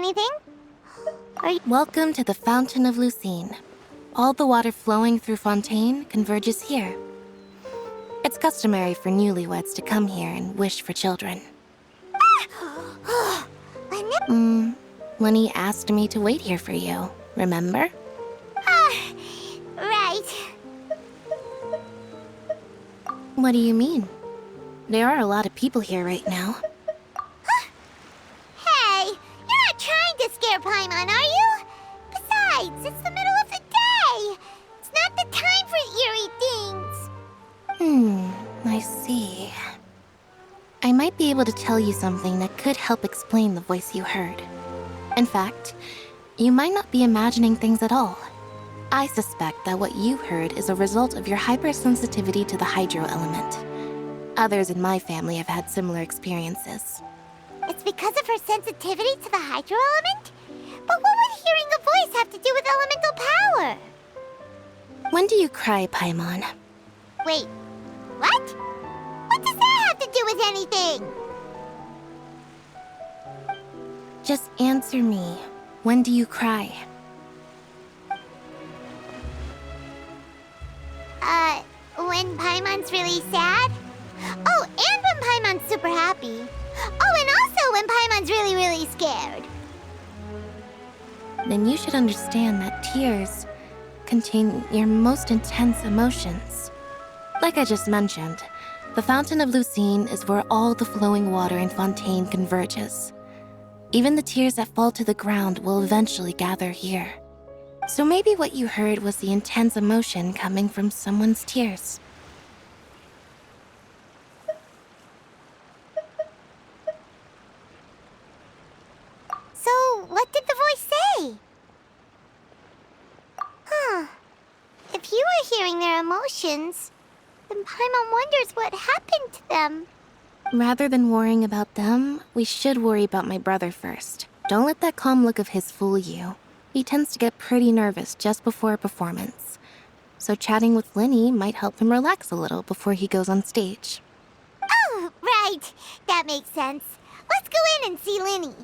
anything? Welcome to the Fountain of Lucine. All the water flowing through Fontaine converges here. It's customary for newlyweds to come here and wish for children. Lenny asked me to wait here for you, remember? Right. What do you mean? There are a lot of people here right now. Hey, you're not trying to scare Paimon, are you? Besides, it's the middle of the day. It's not the time for eerie things. I see. I might be able to tell you something that could help explain the voice you heard. In fact, you might not be imagining things at all. I suspect that what you heard is a result of your hypersensitivity to the hydro element. Others in my family have had similar experiences. It's because of her sensitivity to the hydro element? But what would hearing a voice have to do with elemental power? When do you cry, Paimon? Wait, what? What does that have to do with anything? Just answer me. When do you cry? When Paimon's really sad? Oh, and when Paimon's super happy. Oh, and also when Paimon's really, really scared. Then you should understand that tears contain your most intense emotions. Like I just mentioned, the Fountain of Lucine is where all the flowing water in Fontaine converges. Even the tears that fall to the ground will eventually gather here. So maybe what you heard was the intense emotion coming from someone's tears. So, what did the voice say? If you were hearing their emotions, then Paimon wonders what happened to them. Rather than worrying about them, we should worry about my brother first. Don't let that calm look of his fool you. He tends to get pretty nervous just before a performance. So chatting with Lenny might help him relax a little before he goes on stage. Oh, right. That makes sense. Let's go in and see Linny.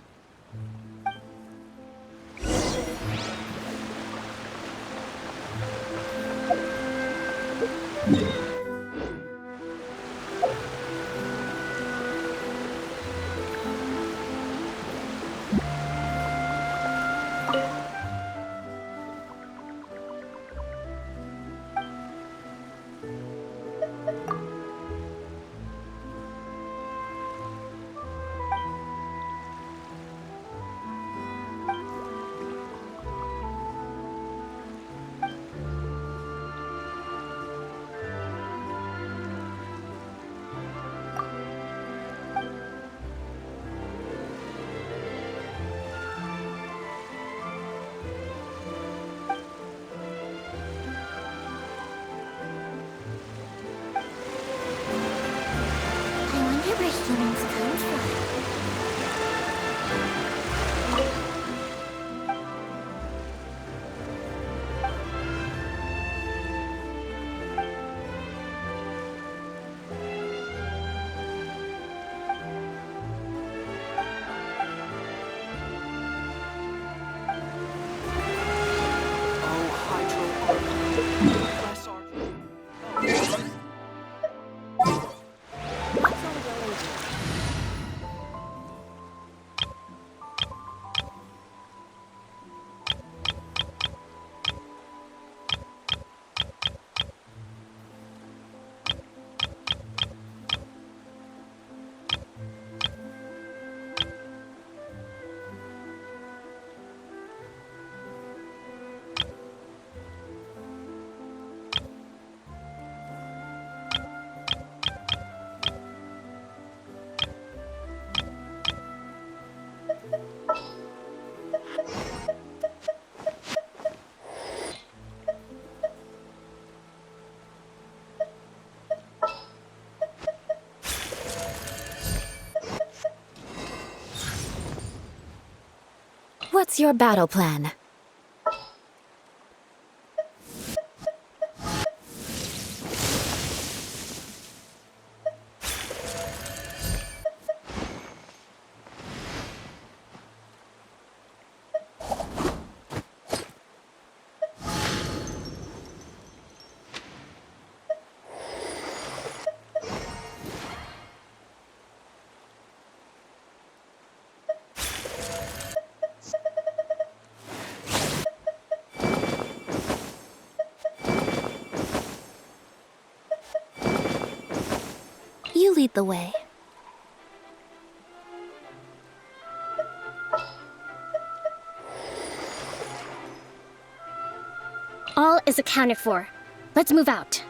I wonder where humans come from. What's your battle plan? you lead the way. All is accounted for. Let's move out.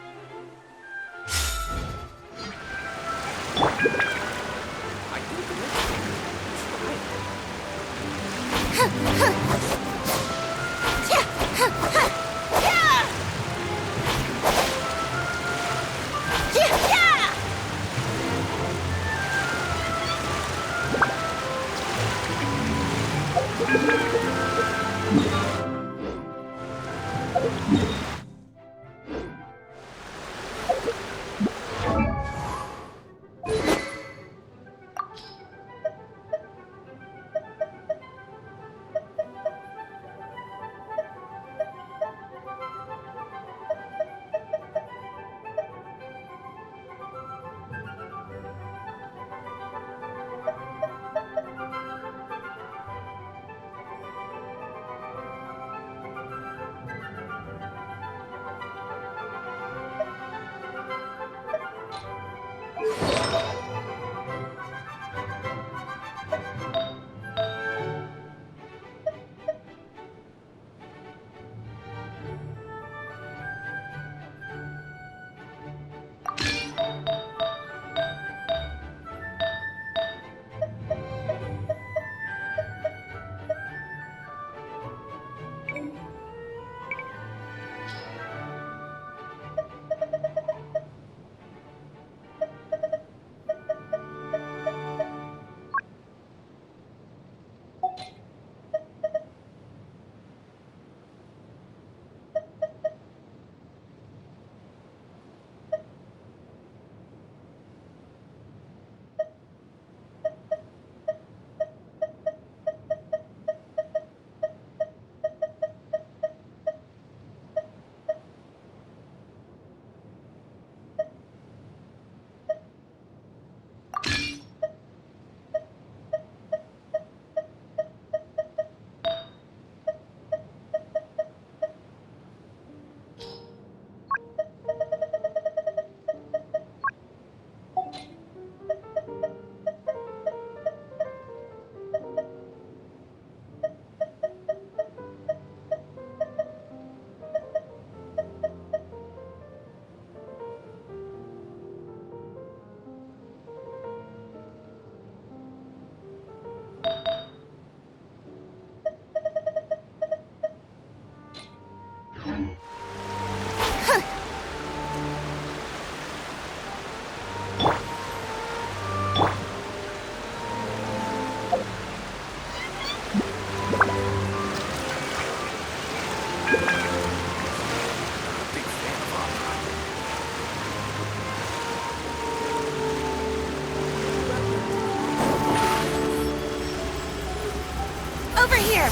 Over here!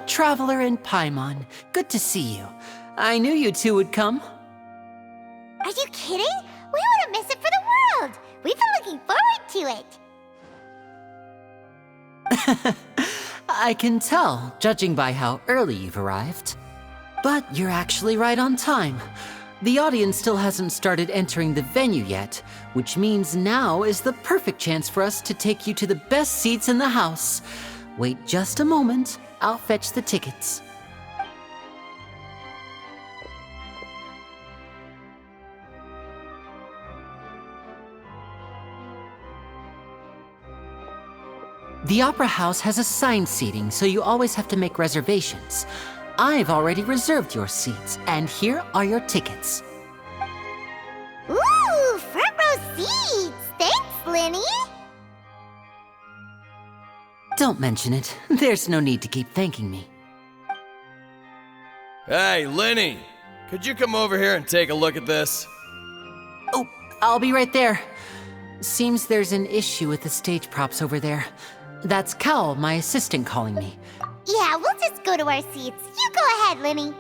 Traveler and Paimon, good to see you. I knew you two would come. Are you kidding? We wouldn't miss it for the world! We've been looking forward to it! I can tell, judging by how early you've arrived. But you're actually right on time. The audience still hasn't started entering the venue yet, which means now is the perfect chance for us to take you to the best seats in the house. Wait just a moment, I'll fetch the tickets. The Opera House has assigned seating, so you always have to make reservations. I've already reserved your seats, and here are your tickets. Ooh, front row seats! Thanks, Linny! Don't mention it. There's no need to keep thanking me. Hey, Linny! Could you come over here and take a look at this? Oh, I'll be right there. Seems there's an issue with the stage props over there. That's Cal, my assistant, calling me. Yeah, we'll just go to our seats. You go ahead, Linny.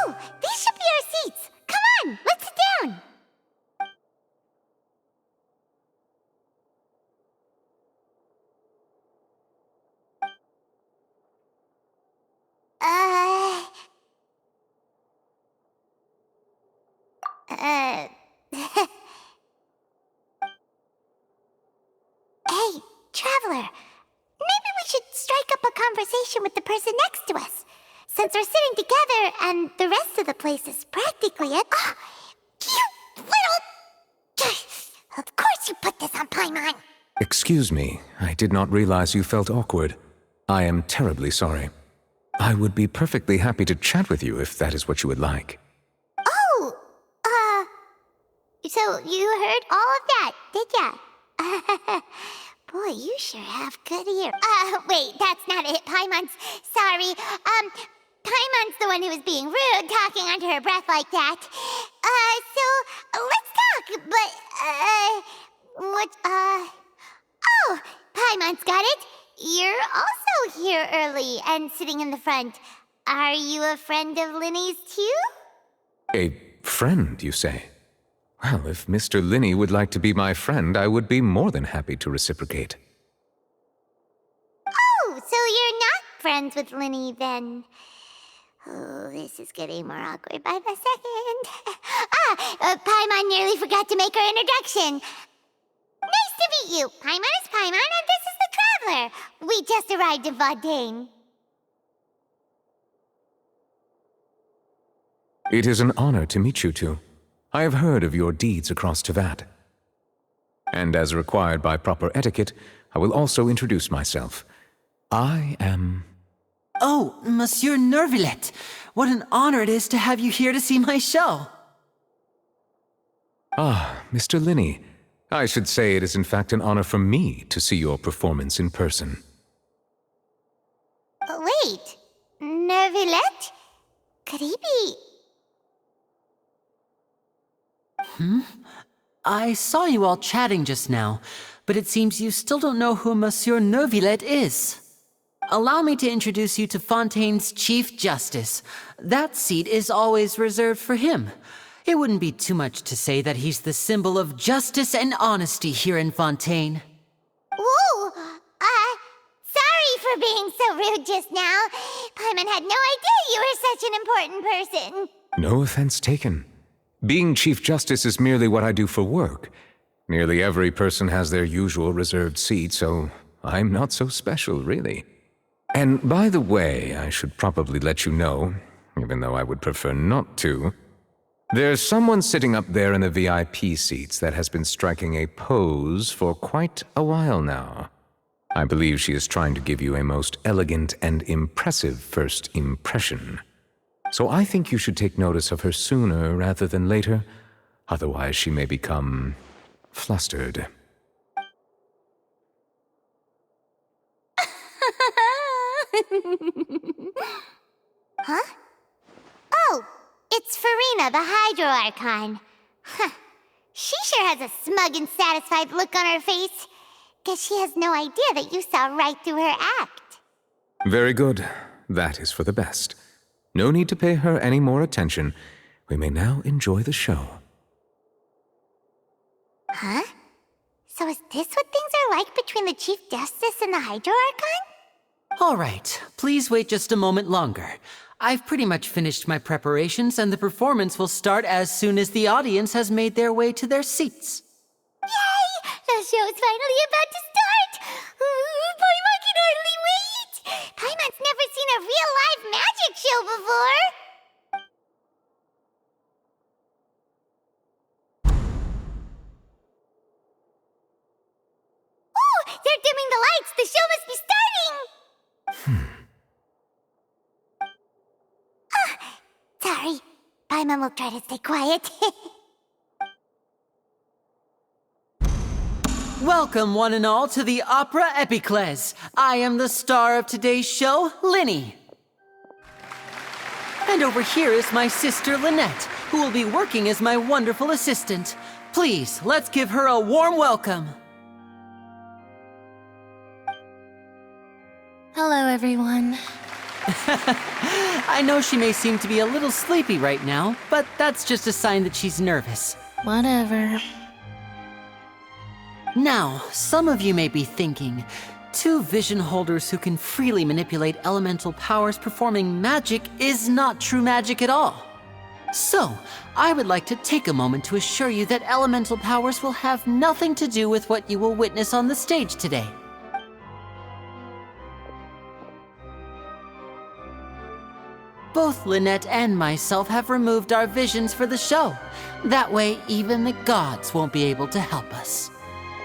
Oh, these should be our seats. Come on, let's sit down. Uh... Uh... Hey, Traveler. Maybe we should strike up a conversation with the person next to us. Since we're sitting together and the rest of the place is practically it. Oh, you little... Of course you put this on Paimon. Excuse me, I did not realize you felt awkward. I am terribly sorry. I would be perfectly happy to chat with you if that is what you would like. Oh, so you heard all of that, did ya? Boy, you sure have good ear. Wait, that's not it, Paimon's. Sorry. Paimon's the one who was being rude, talking under her breath like that. So, let's talk, but, oh, Paimon's got it. You're also here early and sitting in the front. Are you a friend of Linny's, too? A friend, you say? Well, if Mr. Linny would like to be my friend, I would be more than happy to reciprocate. Oh, so you're not friends with Linny, then. Oh, this is getting more awkward by the second. Paimon nearly forgot to make her introduction. Nice to meet you. Paimon is Paimon, and this is the Traveler. We just arrived in Fontaine. It is an honor to meet you two. I have heard of your deeds across Tevat. And as required by proper etiquette, I will also introduce myself. I am... Oh, Monsieur Nervillet! What an honor it is to have you here to see my show! Ah, Mr. Linny. I should say it is in fact an honor for me to see your performance in person. Wait, Nervillet? Could he be... I saw you all chatting just now, but it seems you still don't know who Monsieur Nervillet is. Allow me to introduce you to Fontaine's Chief Justice. That seat is always reserved for him. It wouldn't be too much to say that he's the symbol of justice and honesty here in Fontaine. Whoa! Sorry for being so rude just now. Paimon had no idea you were such an important person. No offense taken. Being Chief Justice is merely what I do for work. Nearly every person has their usual reserved seat, so I'm not so special, really. And by the way, I should probably let you know, even though I would prefer not to, There's someone sitting up there in the VIP seats that has been striking a pose for quite a while now. I believe she is trying to give you a most elegant and impressive first impression. So I think you should take notice of her sooner rather than later. Otherwise, she may become flustered. Huh? Oh, it's Farina, the Hydro Archon. Huh. She sure has a smug and satisfied look on her face. Guess she has no idea that you saw right through her act. Very good. That is for the best. No need to pay her any more attention. We may now enjoy the show. Huh? So is this what things are like between the Chief Justice and the Hydro Archon? All right, please wait just a moment longer. I've pretty much finished my preparations, and the performance will start as soon as the audience has made their way to their seats. Yay! The show's finally about to start! Paimon can hardly wait! Paimon's never seen a real live magic show before! Oh! They're dimming the lights! The show must be starting! Sorry. Paimon will try to stay quiet. Welcome, one and all, to the Opera Epiclese. I am the star of today's show, Linny. And over here is my sister, Lynette, who will be working as my wonderful assistant. Please, let's give her a warm welcome. Hello, everyone. I know she may seem to be a little sleepy right now, but that's just a sign that she's nervous. Whatever. Now, some of you may be thinking, two vision holders who can freely manipulate elemental powers performing magic is not true magic at all. So, I would like to take a moment to assure you that elemental powers will have nothing to do with what you will witness on the stage today. Both Lynette and myself have removed our visions for the show. That way, even the gods won't be able to help us.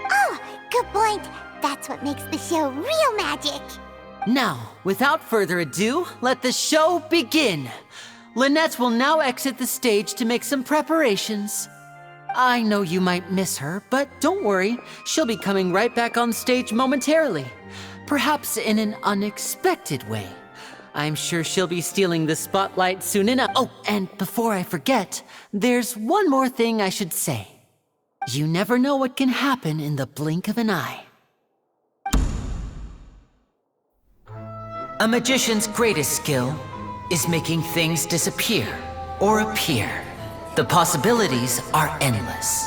Oh, good point. That's what makes the show real magic. Now, without further ado, let the show begin. Lynette will now exit the stage to make some preparations. I know you might miss her, but don't worry, she'll be coming right back on stage momentarily. Perhaps in an unexpected way. I'm sure she'll be stealing the spotlight soon enough. Oh, and before I forget, there's one more thing I should say. You never know what can happen in the blink of an eye. A magician's greatest skill is making things disappear or appear. The possibilities are endless.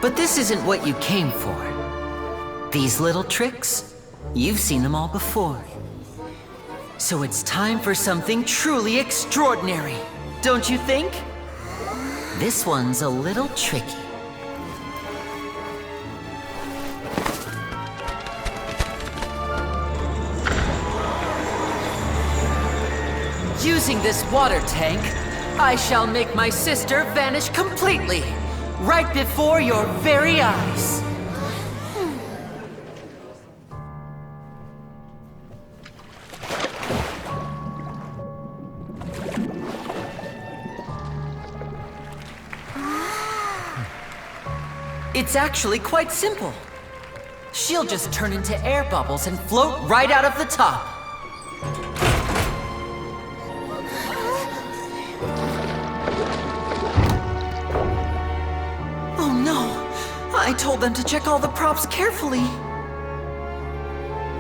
But this isn't what you came for. These little tricks, you've seen them all before. So it's time for something truly extraordinary, don't you think? This one's a little tricky. Using this water tank, I shall make my sister vanish completely, right before your very eyes. It's actually quite simple. She'll just turn into air bubbles and float right out of the top. Oh no! I told them to check all the props carefully.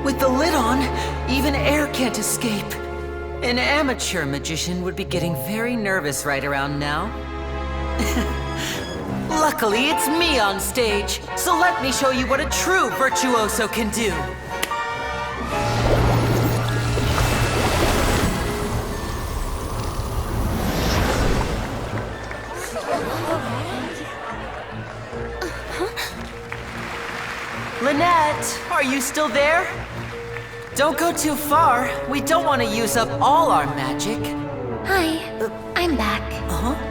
With the lid on, even air can't escape. An amateur magician would be getting very nervous right around now. Luckily, it's me on stage, so let me show you what a true virtuoso can do. Lynette, are you still there? Don't go too far. We don't want to use up all our magic. Hi, I'm back. Uh-huh.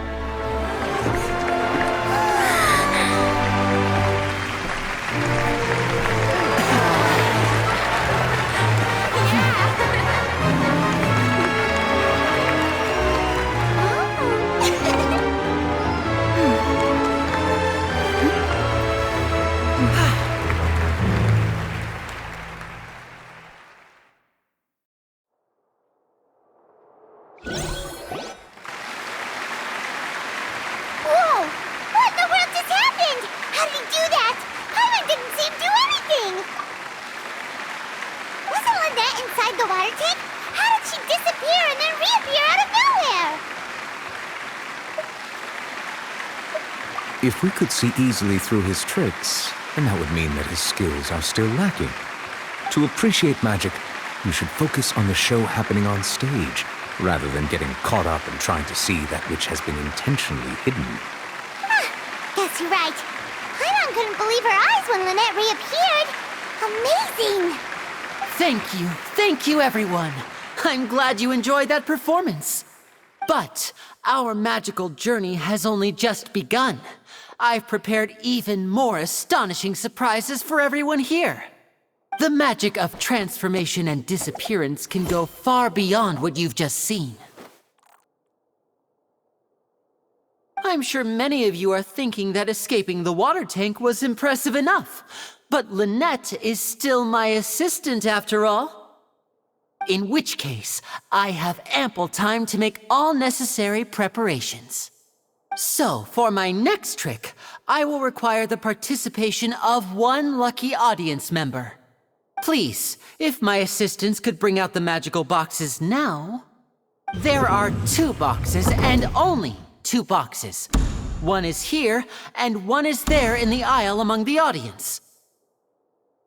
Whoa! What in the world just happened? How did he do that? Paimon didn't seem to do anything! Wasn't Lynette inside the water tank? How did she disappear and then reappear out of nowhere? If we could see easily through his tricks, then that would mean that his skills are still lacking. To appreciate magic, you should focus on the show happening on stage, rather than getting caught up in trying to see that which has been intentionally hidden. Guess you're right. Paimon couldn't believe her eyes when Lynette reappeared. Amazing! Thank you everyone. I'm glad you enjoyed that performance. But our magical journey has only just begun. I've prepared even more astonishing surprises for everyone here. The magic of transformation and disappearance can go far beyond what you've just seen. I'm sure many of you are thinking that escaping the water tank was impressive enough, but Lynette is still my assistant after all. In which case, I have ample time to make all necessary preparations. So, for my next trick, I will require the participation of one lucky audience member. Please, if my assistants could bring out the magical boxes now. There are 2 boxes, and only 2 boxes. One is here, and one is there in the aisle among the audience.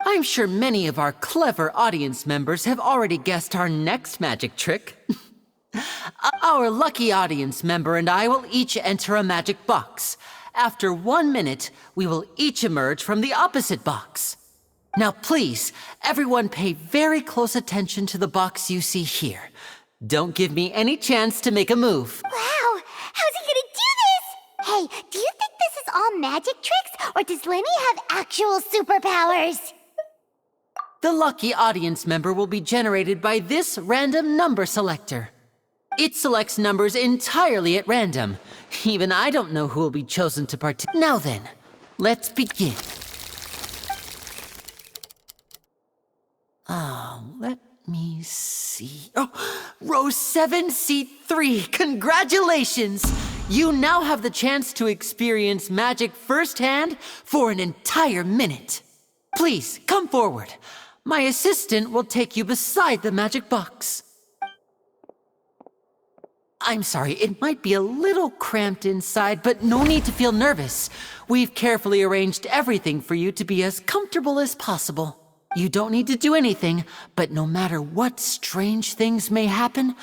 I'm sure many of our clever audience members have already guessed our next magic trick. Our lucky audience member and I will each enter a magic box. After 1 minute, we will each emerge from the opposite box. Now please, everyone pay very close attention to the box you see here. Don't give me any chance to make a move. Wow! How's he gonna do this? Hey, do you think this is all magic tricks, or does Lenny have actual superpowers? The lucky audience member will be generated by this random number selector. It selects numbers entirely at random. Even I don't know who will be chosen to participate. Now then, let's begin. Let me see. Oh, row 7, seat 3. Congratulations! You now have the chance to experience magic firsthand for an entire minute. Please, come forward. My assistant will take you beside the magic box. I'm sorry, it might be a little cramped inside, but no need to feel nervous. We've carefully arranged everything for you to be as comfortable as possible. You don't need to do anything, but no matter what strange things may happen,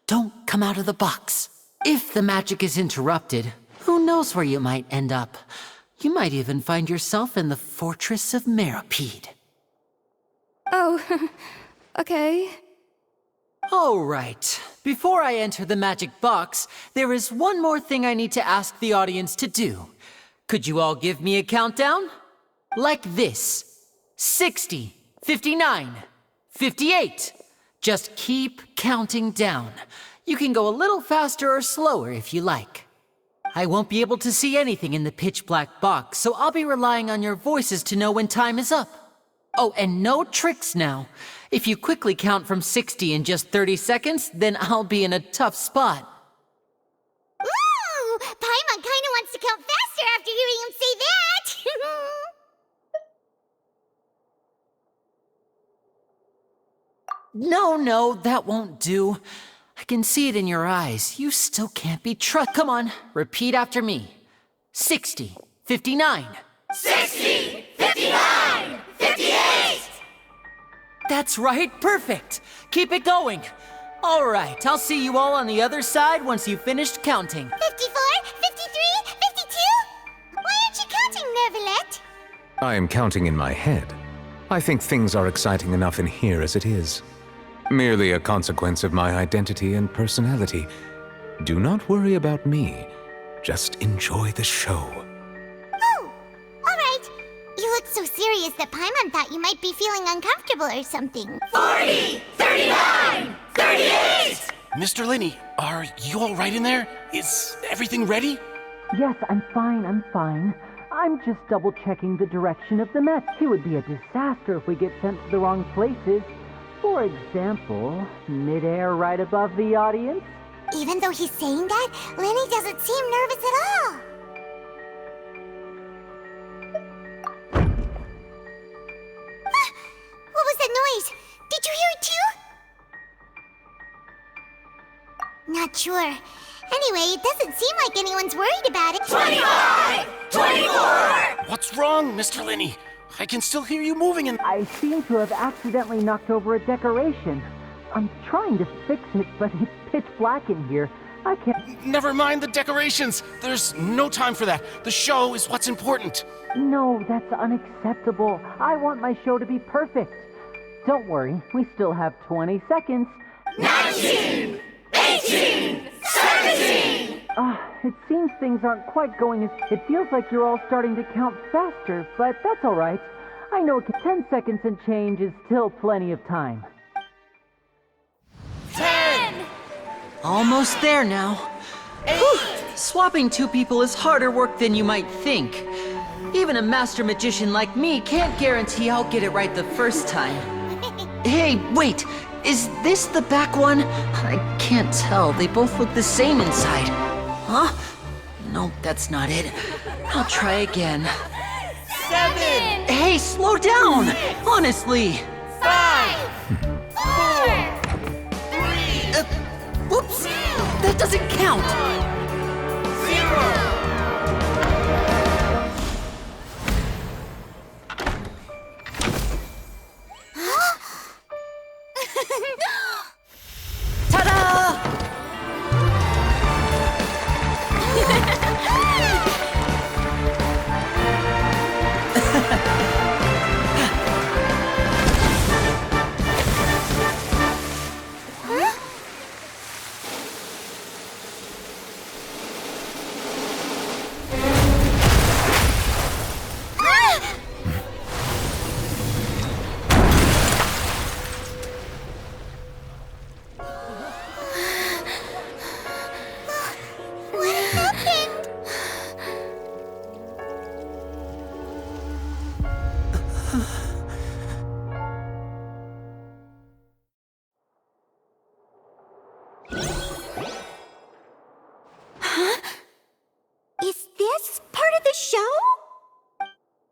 don't come out of the box. If the magic is interrupted, who knows where you might end up? You might even find yourself in the Fortress of Meropide. Oh, okay. All right. Before I enter the magic box, there is one more thing I need to ask the audience to do. Could you all give me a countdown? Like this. 60, 59, 58. Just keep counting down. You can go a little faster or slower if you like. I won't be able to see anything in the pitch black box, so I'll be relying on your voices to know when time is up. Oh, and no tricks now. If you quickly count from 60 in just 30 seconds, then I'll be in a tough spot. Ooh! Paimon kinda wants to count faster after hearing him say that! No, that won't do. I can see it in your eyes. You still can't be trusted. Come on, repeat after me. 60, 59. 60, 59, 58! That's right, perfect. Keep it going. All right, I'll see you all on the other side once you've finished counting. 54, 53, 52? Why aren't you counting, Nervalet? I am counting in my head. I think things are exciting enough in here as it is. Merely a consequence of my identity and personality. Do not worry about me. Just enjoy the show. Oh, all right. You look so serious that Paimon thought you might be feeling uncomfortable or something. 40, 39, 38! Mr. Linney, are you all right in there? Is everything ready? Yes, I'm fine. I'm just double-checking the direction of the Mets. It would be a disaster if we get sent to the wrong places. For example, midair right above the audience. Even though he's saying that, Lenny doesn't seem nervous at all. What was that noise? Did you hear it too? Not sure. Anyway, it doesn't seem like anyone's worried about it. 25! 24! What's wrong, Mr. Linney? I can still hear you moving and... I seem to have accidentally knocked over a decoration. I'm trying to fix it, but it's pitch black in here. I can't... Never mind the decorations. There's no time for that. The show is what's important. No, that's unacceptable. I want my show to be perfect. Don't worry, we still have 20 seconds. 19! 18! 17! It seems things aren't quite going as... It feels like you're all starting to count faster, but that's all right. I know 10 seconds and change is still plenty of time. 10! Almost there now. Whew. Swapping two people is harder work than you might think. Even a master magician like me can't guarantee I'll get it right the first time. Hey, wait! Is this the back one? I can't tell. They both look the same inside. Huh? No, that's not it. I'll try again. 7! Hey, slow down! Honestly! 5! 4! 3! Whoops! That doesn't count! 0! Ta-da! What happened? Is this part of the show?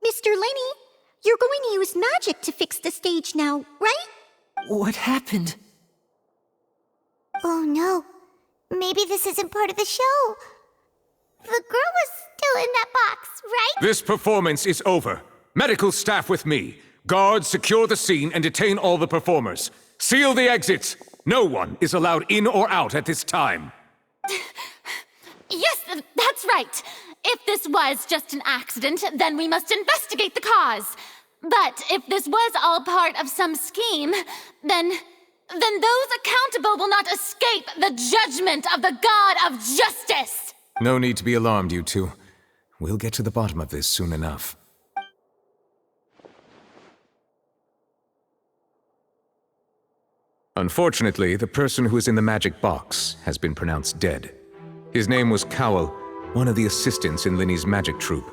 Mr. Linney, you're going to use magic to fix the stage now, right? What happened? Oh no. Maybe this isn't part of the show. The girl was still in that box, right? This performance is over. Medical staff with me. Guards, secure the scene and detain all the performers. Seal the exits. No one is allowed in or out at this time. Yes, that's right. If this was just an accident, then we must investigate the cause. But if this was all part of some scheme, then those accountable will not escape the judgment of the God of Justice! No need to be alarmed, you two. We'll get to the bottom of this soon enough. Unfortunately, the person who is in the magic box has been pronounced dead. His name was Cowell, one of the assistants in Linney's magic troupe.